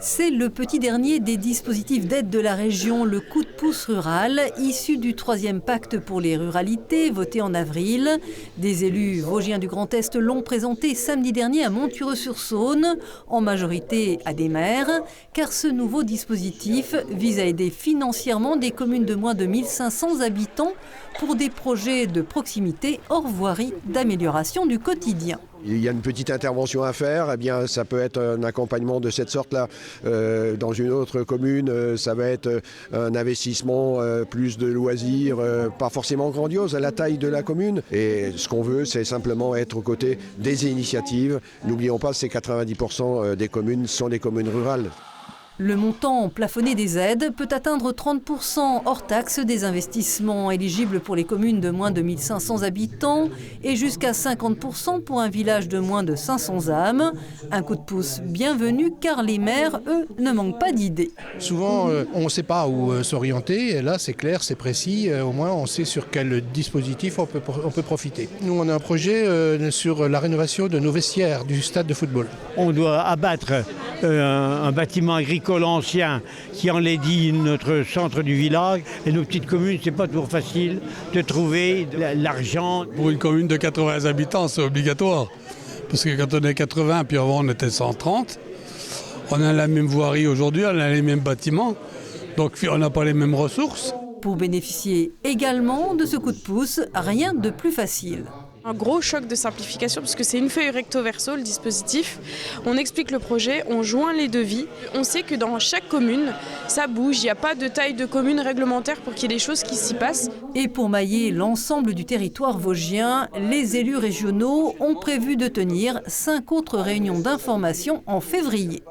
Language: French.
C'est le petit dernier des dispositifs d'aide de la région, le coup de pouce rural, issu du 3e pacte pour les ruralités, voté en avril. Des élus vosgiens du Grand Est l'ont présenté samedi dernier à Montureux-sur-Saône, en majorité à des maires, car ce nouveau dispositif vise à aider financièrement des communes de moins de 1500 habitants pour des projets de proximité hors voirie d'amélioration du quotidien. Il y a une petite intervention à faire, eh bien, ça peut être un accompagnement de cette sorte-là. Dans une autre commune, ça va être un investissement, plus de loisirs, pas forcément grandiose à la taille de la commune. Et ce qu'on veut, c'est simplement être aux côtés des initiatives. N'oublions pas, c'est 90% des communes sont des communes rurales. Le montant plafonné des aides peut atteindre 30% hors taxe des investissements éligibles pour les communes de moins de 1500 habitants et jusqu'à 50% pour un village de moins de 500 âmes. Un coup de pouce bienvenu car les maires, eux, ne manquent pas d'idées. Souvent, on ne sait pas où s'orienter. Et là, c'est clair, c'est précis. Au moins, on sait sur quel dispositif on peut profiter. Nous, on a un projet sur la rénovation de nos vestiaires du stade de football. On doit abattre un bâtiment agricole ancien qui enlaidit notre centre du village. Et nos petites communes, c'est pas toujours facile de trouver l'argent. Pour une commune de 80 habitants, c'est obligatoire. Parce que quand on est 80, puis avant on était 130, on a la même voirie aujourd'hui, on a les mêmes bâtiments, donc on n'a pas les mêmes ressources. Pour bénéficier également de ce coup de pouce, rien de plus facile. Un gros choc de simplification puisque c'est une feuille recto verso le dispositif. On explique le projet, on joint les devis. On sait que dans chaque commune, ça bouge. Il n'y a pas de taille de commune réglementaire pour qu'il y ait des choses qui s'y passent. Et pour mailler l'ensemble du territoire vosgien, les élus régionaux ont prévu de tenir 5 autres réunions d'information en février.